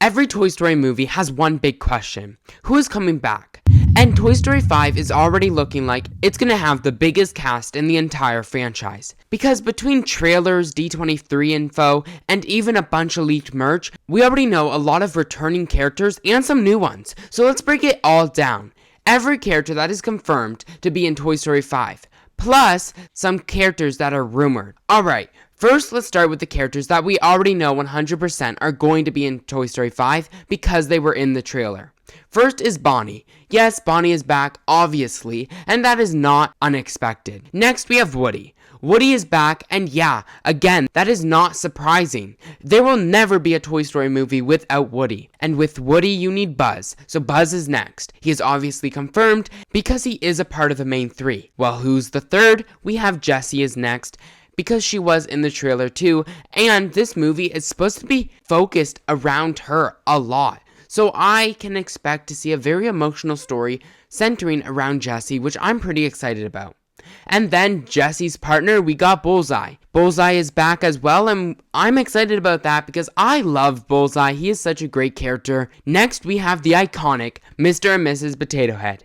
Every Toy Story movie has one big question: who is coming back? And Toy Story 5 is already looking like it's gonna have the biggest cast in the entire franchise. Because between trailers, D23 info, and even a bunch of leaked merch, we already know a lot of returning characters and some new ones. So let's break it all down. Every character that is confirmed to be in Toy Story 5, plus some characters that are rumored. Alright, first let's start with the characters that we already know 100% are going to be in Toy Story 5 because they were in the trailer. First is Bonnie. Yes, Bonnie is back, obviously, and that is not unexpected. Next, we have Woody. Woody is back, and yeah, again, that is not surprising. There will never be a Toy Story movie without Woody. And with Woody, you need Buzz. So Buzz is next. He is obviously confirmed because he is a part of the main three. Well, who's the third? We have Jessie is next, because she was in the trailer too, and this movie is supposed to be focused around her a lot. So I can expect to see a very emotional story centering around Jessie, which I'm pretty excited about. And then Jessie's partner, we got Bullseye. Bullseye is back as well, and I'm excited about that because I love Bullseye. He is such a great character. Next, we have the iconic Mr. and Mrs. Potato Head.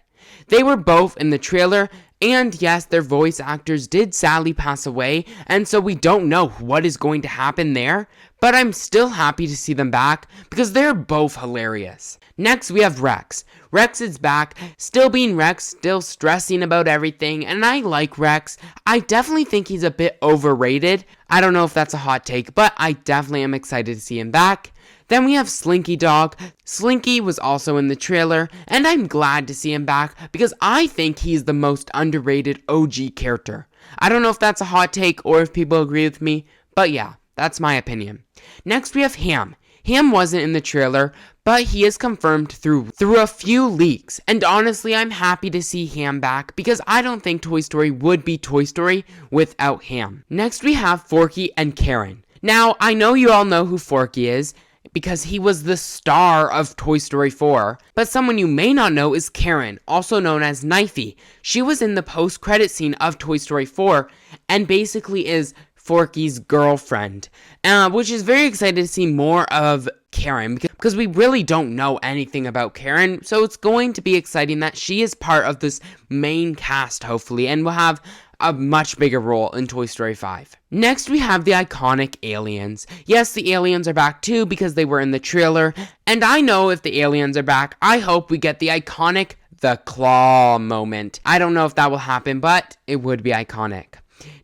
They were both in the trailer, and yes, their voice actors did sadly pass away, and so we don't know what is going to happen there, but I'm still happy to see them back because they're both hilarious. Next, we have Rex. Rex is back, still being Rex, still stressing about everything, and I like Rex. I definitely think he's a bit overrated. I don't know if that's a hot take, but I definitely am excited to see him back. Then we have Slinky Dog. Slinky was also in the trailer, and I'm glad to see him back because I think he's the most underrated OG character. I don't know if that's a hot take or if people agree with me, but yeah, that's my opinion. Next we have Ham. Ham wasn't in the trailer, but he is confirmed through a few leaks, and honestly I'm happy to see Ham back because I don't think Toy Story would be Toy Story without Ham. Next we have Forky and Karen. Now, I know you all know who Forky is, because he was the star of Toy Story 4. But someone you may not know is Karen, also known as Knifey. She was in the post-credit scene of Toy Story 4, and basically is Forky's girlfriend. Which is very excited to see more of Karen, because we really don't know anything about Karen, so it's going to be exciting that she is part of this main cast, hopefully, and will have a much bigger role in Toy Story 5. Next, we have the iconic aliens. Yes, the aliens are back too because they were in the trailer, and I know if the aliens are back, I hope we get the iconic The Claw moment. I don't know if that will happen, but it would be iconic.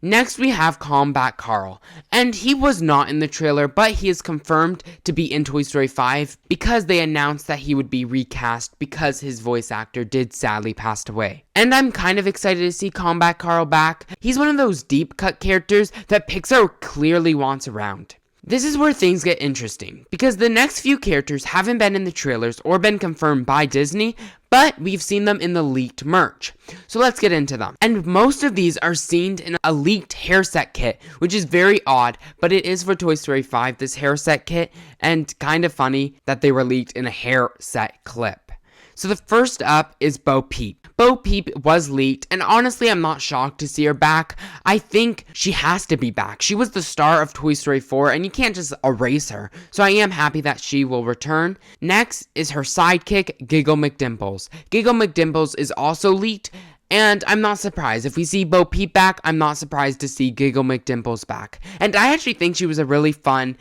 Next, we have Combat Carl, and he was not in the trailer, but he is confirmed to be in Toy Story 5 because they announced that he would be recast because his voice actor did sadly pass away. And I'm kind of excited to see Combat Carl back. He's one of those deep cut characters that Pixar clearly wants around. This is where things get interesting, because the next few characters haven't been in the trailers or been confirmed by Disney, but we've seen them in the leaked merch. So let's get into them. And most of these are seen in a leaked hair set kit, which is very odd, but it is for Toy Story 5, this hair set kit, and kind of funny that they were leaked in a hair set clip. So the first up is Bo Peep. Bo Peep was leaked, and honestly I'm not shocked to see her back. I think she has to be back. She was the star of Toy Story 4, and you can't just erase her, so I am happy that she will return. Next is her sidekick, Giggle McDimples. Giggle McDimples is also leaked, and I'm not surprised. If we see Bo Peep back, I'm not surprised to see Giggle McDimples back. And I actually think she was a really funny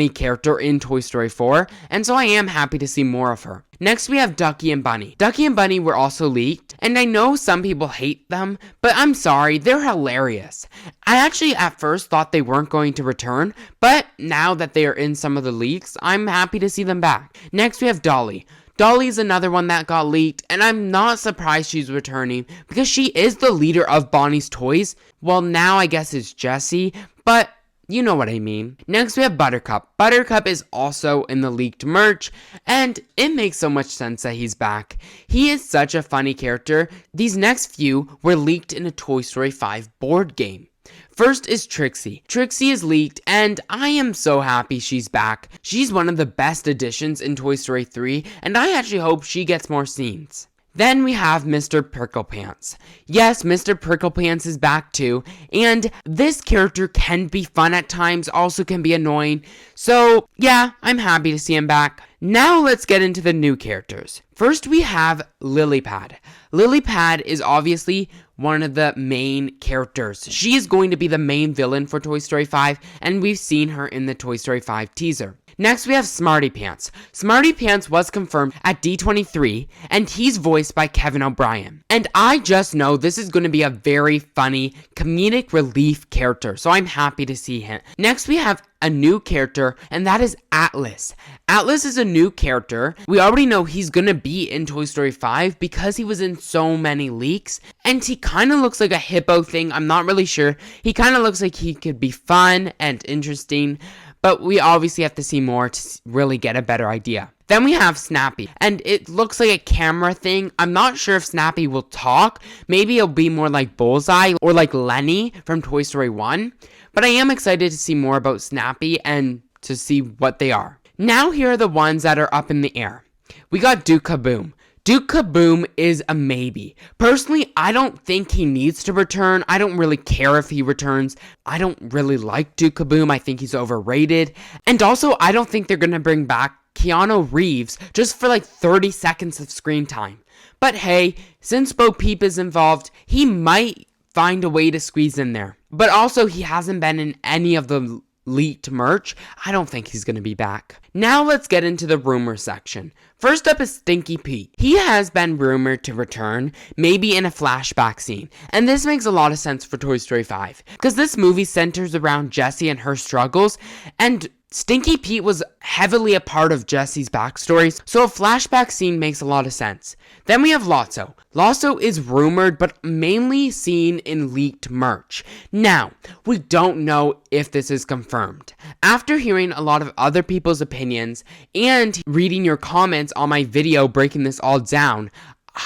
character in Toy Story 4, and so I am happy to see more of her. Next, we have Ducky and Bunny. Ducky and Bunny were also leaked, and I know some people hate them, but I'm sorry, they're hilarious. I actually at first thought they weren't going to return, but now that they are in some of the leaks, I'm happy to see them back. Next, we have Dolly. Dolly's another one that got leaked, and I'm not surprised she's returning, because she is the leader of Bonnie's Toys. Well, now I guess it's Jessie, but you know what I mean. Next, we have Buttercup. Buttercup is also in the leaked merch, and it makes so much sense that he's back. He is such a funny character. These next few were leaked in a Toy Story 5 board game. First is Trixie. Trixie is leaked, and I am so happy she's back. She's one of the best additions in Toy Story 3, and I actually hope she gets more scenes. Then we have Mr. Pricklepants. Yes, Mr. Pricklepants is back too, and this character can be fun at times, also can be annoying. So, yeah, I'm happy to see him back. Now let's get into the new characters. First we have Lilypad. Lilypad is obviously one of the main characters. She is going to be the main villain for Toy Story 5, and we've seen her in the Toy Story 5 teaser. Next we have Smarty Pants. Smarty Pants was confirmed at D23, and he's voiced by Kevin O'Brien. And I just know this is going to be a very funny comedic relief character, so I'm happy to see him. Next we have a new character, and that is Atlas. Atlas is a new character. We already know he's gonna be in Toy Story 5 because he was in so many leaks, and he kind of looks like a hippo thing. I'm not really sure. He kind of looks like he could be fun and interesting, but we obviously have to see more to really get a better idea. Then we have Snappy, and it looks like a camera thing. I'm not sure if Snappy will talk. Maybe it'll be more like Bullseye or like Lenny from Toy Story 1. But I am excited to see more about Snappy and to see what they are. Now here are the ones that are up in the air. We got Duke Kaboom. Duke Kaboom is a maybe. Personally, I don't think he needs to return. I don't really care if he returns. I don't really like Duke Kaboom. I think he's overrated. And also, I don't think they're going to bring back Keanu Reeves just for like 30 seconds of screen time. But hey, since Bo Peep is involved, he might find a way to squeeze in there. But also, he hasn't been in any of the leaked merch. I don't think he's going to be back. Now let's get into the rumor section. First up is Stinky Pete. He has been rumored to return, maybe in a flashback scene. And this makes a lot of sense for Toy Story 5, because this movie centers around Jessie and her struggles, and Stinky Pete was heavily a part of Jessie's backstory, so a flashback scene makes a lot of sense. Then we have Lotso. Lotso is rumored, but mainly seen in leaked merch. Now, we don't know if this is confirmed. After hearing a lot of other people's opinions and reading your comments on my video breaking this all down,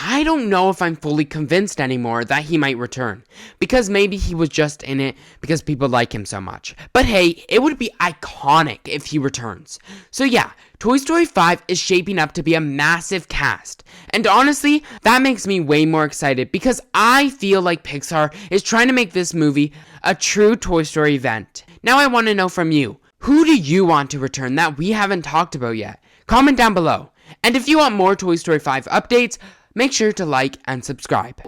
I don't know if I'm fully convinced anymore that he might return, because maybe he was just in it because people like him so much. But hey, it would be iconic if he returns. So yeah, Toy Story 5 is shaping up to be a massive cast. And honestly, that makes me way more excited because I feel like Pixar is trying to make this movie a true Toy Story event. Now I want to know from you, who do you want to return that we haven't talked about yet? Comment down below. And if you want more Toy Story 5 updates, make sure to like and subscribe.